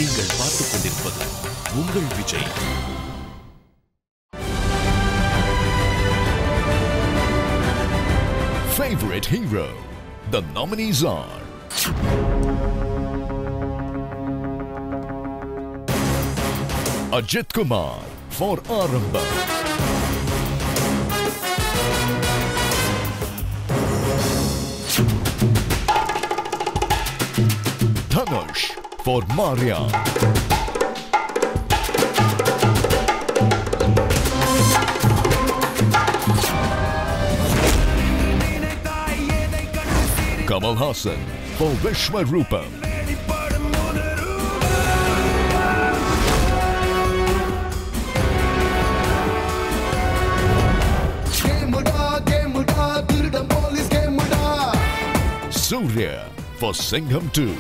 நீங்கள் பார்த்துக் கொண்டிருப்பது உங்கள் Vijay. Favorite hero. The nominees are Ajit Kumar for Aramba, Dhanush for Maria, Kamal Haasan for Vishwarupam, Surya for Singham 2,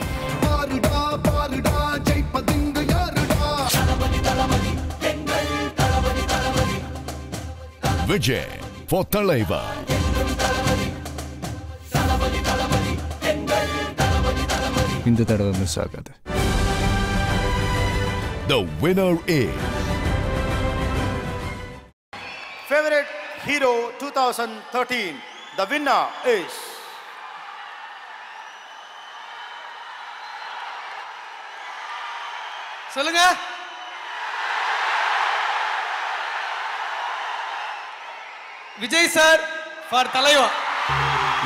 Vijay for Thalaiva, இந்த தடவை miss ஆகாது. The winner is Favorite Hero 2013. The winner is சொல்லுங்க. Vijay sir for தலைவா.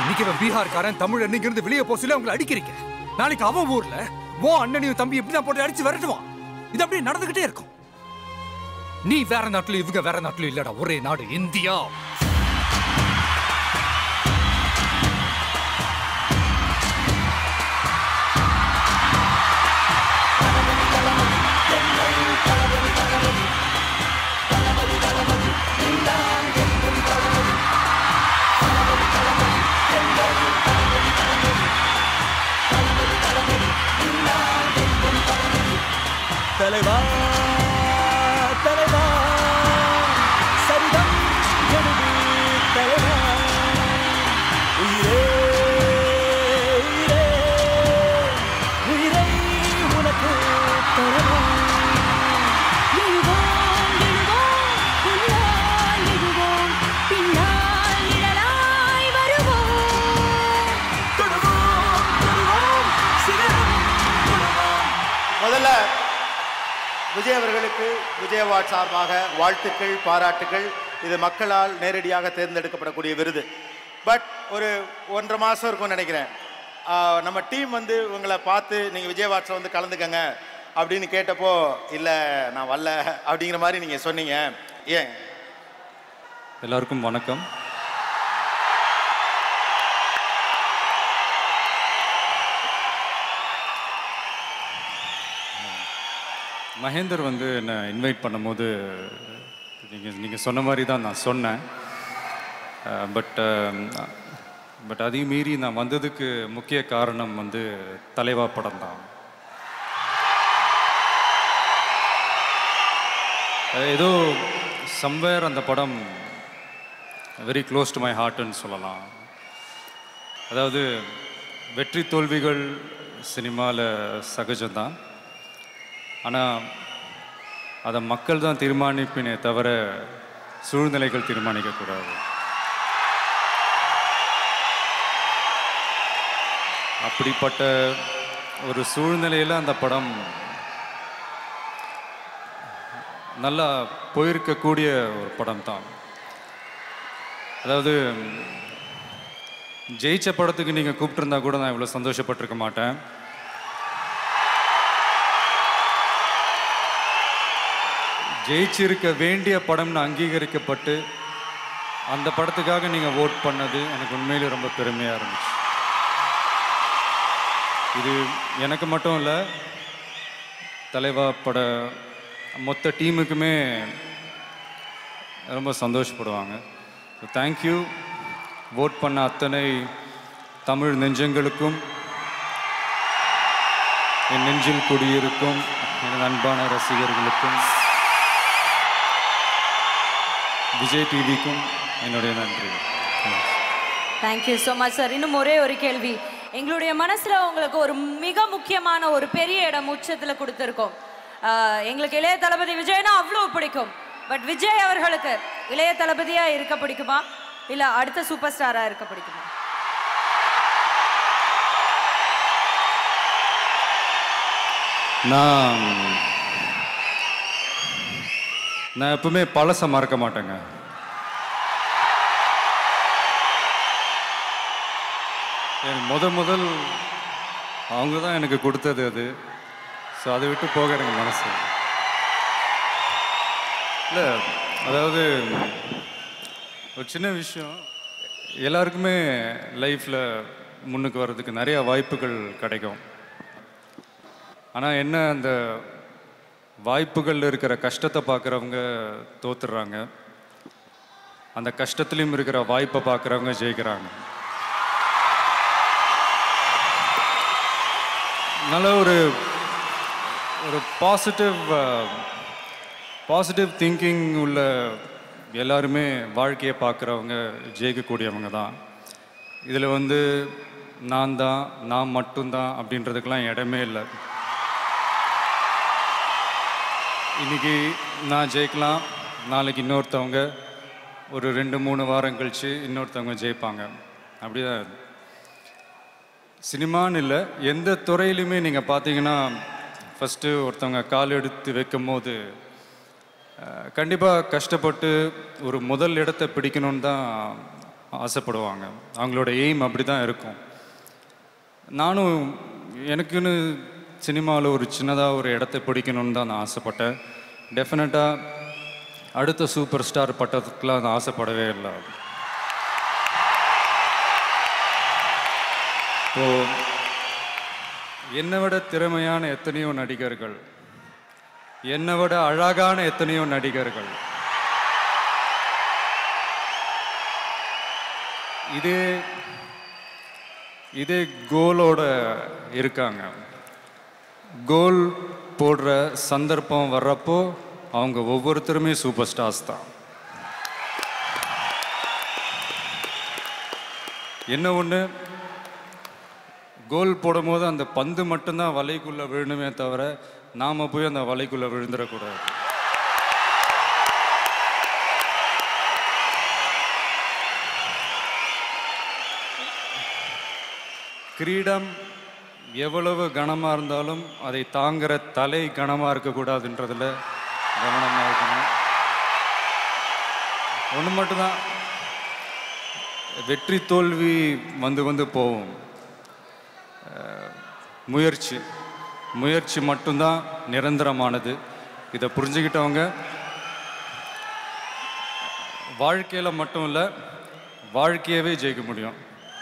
இன்னைக்கு பீகார்காரன் தமிழ் அன்னைக்கு இருந்து வெளியே போக சொல்லி அவங்களை அடிக்கிறீங்க. நாளைக்கு அவன் ஊர்ல ஓ அண்ணனையும் தம்பி எப்படிதான் போட்டு அடிச்சு விரட்டுவான். இது அப்படியே நடந்துகிட்டே இருக்கும். நீ வேற நாட்டுல இவங்க வேற நாட்டுல இல்லடா, ஒரே நாடு இந்தியா. தலைவா தலைவா சரிதம் எழுது தலைவா, உயிரே உயிரே உயிரை உனக்கு தரவா. எழுவோம் எழுவோம் பின்னால் எழுவோம், பின்னால் நிழலாய் வருவோம். தொடுவோம் தொடுவோம் சிகரம் தொடுவோம். முதல்ல விஜய் அவர்களுக்கு விஜய் அவார்ட் சார்பாக வாழ்த்துக்கள், பாராட்டுகள். இது மக்களால் நேரடியாக தேர்ந்தெடுக்கப்படக்கூடிய விருது. பட் ஒரு 1.5 மாதம் இருக்கும்னு நினைக்கிறேன். நம்ம டீம் வந்து உங்களை பார்த்து நீங்கள் விஜய் அவார்ட்ஸில் வந்து கலந்துக்கங்க அப்படின்னு கேட்டப்போ இல்லை நான் வரல அப்படிங்கிற மாதிரி நீங்கள் சொன்னீங்க. ஏன்? எல்லாருக்கும் வணக்கம். மகேந்தர் வந்து என்னை இன்வைட் பண்ணும்போது நீங்கள் சொன்ன மாதிரி தான் நான் சொன்னேன். பட் அதையும் மீறி நான் வந்ததுக்கு முக்கிய காரணம் வந்து தலைவா படம் தான். ஏதோ சம்வேர் அந்த படம் வெரி க்ளோஸ் டு மை ஹார்ட்னு சொல்லலாம். அதாவது வெற்றி தோல்விகள் சினிமாவில் சகஜம்தான். ஆனால் அதை மக்கள் தான் தீர்மானிப்பினே தவிர சூழ்நிலைகள் தீர்மானிக்கக்கூடாது. அப்படிப்பட்ட ஒரு சூழ்நிலையில் அந்த படம் நல்லா போயிருக்கக்கூடிய ஒரு படம் தான். அதாவது ஜெயிச்ச படத்துக்கு நீங்கள் கூப்பிட்டுருந்தா கூட நான் இவ்வளோ சந்தோஷப்பட்டிருக்க மாட்டேன். ஜெயிச்சிருக்க வேண்டிய படம்னு அங்கீகரிக்கப்பட்டு அந்த படத்துக்காக நீங்கள் ஓட் பண்ணது எனக்கு உண்மையிலே ரொம்ப பெருமையாக இருந்துச்சு. இது எனக்கு மட்டும் இல்லை, தலைவா பட மொத்த டீமுக்குமே ரொம்ப சந்தோஷப்படுவாங்க. So thank you. ஓட் பண்ண அத்தனை தமிழ் நெஞ்சங்களுக்கும், என் நெஞ்சில் குடியிருக்கும் எனது அன்பான ரசிகர்களுக்கும், விஜய் டிவிக்கும் என்னுடைய நன்றி. Thank you so much sir. இன்னும் ஒரே ஒரு கேள்வி. எங்களுடைய மனசுல உங்களுக்கு ஒரு மிக முக்கியமான ஒரு பெரிய இடம் உச்சத்துல கொடுத்துருக்கோம். எங்களுக்கு இளைய தளபதி விஜய்னா அவ்வளோ பிடிக்கும். பட் விஜய் அவர்களுக்கு இளைய தளபதியா இருக்க பிடிக்குமா இல்ல அடுத்த சூப்பர் ஸ்டாரா இருக்க பிடிக்குமா? நான் எப்பவுமே பழச மறக்க மாட்டேங்க. முதல் அவங்க தான் எனக்கு கொடுத்தது அது. ஸோ அதை விட்டு போக எனக்கு மனசு இல்லை. அதாவது ஒரு சின்ன விஷயம், எல்லாருக்குமே லைஃப்பில் முன்னுக்கு வர்றதுக்கு நிறையா வாய்ப்புகள் கிடைக்கும். ஆனால் என்ன, அந்த வாய்ப்புகளில் இருக்கிற கஷ்டத்தை பார்க்குறவங்க தோத்துடுறாங்க, அந்த கஷ்டத்துலேயும் இருக்கிற வாய்ப்பை பார்க்குறவங்க ஜெயிக்கிறாங்க. நல்ல ஒரு பாசிட்டிவ் திங்கிங் உள்ள எல்லாருமே வாழ்க்கையை பார்க்குறவங்க ஜெயிக்கக்கூடியவங்க தான். இதில் நான் மட்டும்தான் அப்படின்றதுக்கெலாம் இடமே இல்லை. இன்றைக்கி நான் ஜெயிக்கலாம், நாளைக்கு இன்னொருத்தவங்க ஒரு 2-3 வாரம் கழித்து இன்னொருத்தவங்க ஜெயிப்பாங்க. அப்படிதான் சினிமான்னு இல்லை, எந்த துறையிலுமே நீங்கள் பார்த்தீங்கன்னா ஃபஸ்ட்டு ஒருத்தவங்க கால் எடுத்து வைக்கும் போது கண்டிப்பாக கஷ்டப்பட்டு ஒரு முதல் இடத்தை பிடிக்கணுன்னு தான் ஆசைப்படுவாங்க. அவங்களோட எய்ம் அப்படி தான் இருக்கும். நானும் எனக்குன்னு சினிமாவில் ஒரு சின்னதாக ஒரு இடத்தை பிடிக்கணுன்னு தான் நான் ஆசைப்பட்டேன். டெஃபினட்டாக அடுத்த சூப்பர் ஸ்டார் பட்டத்துக்குலாம் நான் ஆசைப்படவே இல்லை. இப்போது என்னை விட திறமையான எத்தனையோ நடிகர்கள், என்னை விட அழகான எத்தனையோ நடிகர்கள் இதே கோலோட இருக்காங்க. கோல் போடுற சந்தர்ப்பம் வர்றப்போ அவங்க ஒவ்வொருத்தருமே சூப்பர் ஸ்டார்ஸ் தான். என்ன ஒன்று, கோல் போடும் போது அந்த பந்து மட்டும்தான் வலைக்குள்ளே விழணுமே தவிர நாம் போய் அந்த வலைக்குள்ளே விழுந்துடக்கூடாது. கிரீடம் எவ்வளவு கனமாக இருந்தாலும் அதை தாங்குகிற தலை கனமாக இருக்கக்கூடாதுன்றதில் கவனமாக இருக்கணும். ஒன்று மட்டும்தான், வெற்றி தோல்வி வந்து போகும். முயற்சி மட்டும்தான் நிரந்தரமானது. இதை புரிஞ்சுக்கிட்டவங்க வாழ்க்கையில் மட்டும் இல்லை, வாழ்க்கையவே ஜெயிக்க முடியும்.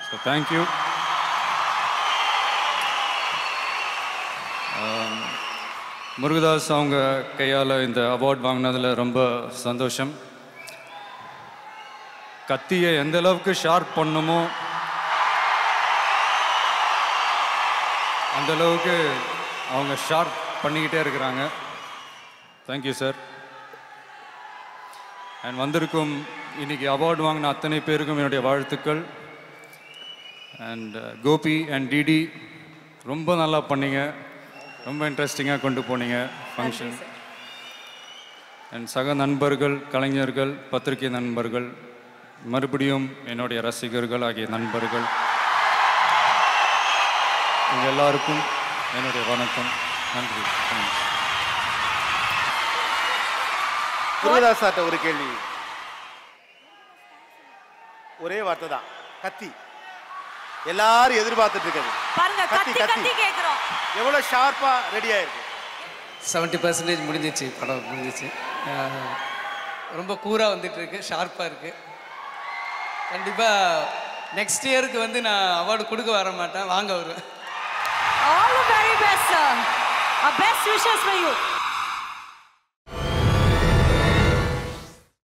So thank you. முருகதாஸ் அவங்க கையால் இந்த அவார்ட் வாங்கினதில் ரொம்ப சந்தோஷம். கத்தியை எந்த அளவுக்கு ஷார்ப் பண்ணுமோ அந்த அளவுக்கு அவங்க ஷார்ப் பண்ணிக்கிட்டே இருக்கிறாங்க. Thank you sir. அண்ட் வந்திருக்கும் இன்னைக்கு அவார்டு வாங்கின அத்தனை பேருக்கும் என்னுடைய வாழ்த்துக்கள். அண்ட் கோபி அண்ட் டிடி ரொம்ப நல்லா பண்ணீங்க, ரொம்ப இன்ட்ரெஸ்டிங்காக கொண்டு போனீங்க ஃபங்க்ஷன். அண்ட் சக நண்பர்கள், கலைஞர்கள், பத்திரிகை நண்பர்கள், மறுபடியும் என்னுடைய ரசிகர்கள் ஆகிய நண்பர்கள், உங்கள் எல்லாருக்கும் என்னுடைய வணக்கம். நன்றி. முருகதாஸ் சார்ட்ட ஒரு கேள்வி, ஒரே வார்த்தை தான், கத்தி. எல்லாரும் எதிர்பார்த்துட்டு இருக்கிறது பாருங்க, கத்தி கேக்குறோம். எவ்வளவு ஷார்ப்பா ரெடி ஆயிருக்கு? 70% முடிஞ்சிச்சு, படம் முடிஞ்சிச்சு. ரொம்ப கூரா வந்துட்டு இருக்கு, ஷார்ப்பா இருக்கு. கண்டிப்பா நெக்ஸ்ட் இயருக்கு நான் அவார்டு கொடுக்க வர மாட்டேன், வாங்க வருவேன். All the very best, sir. Our best wishes for you.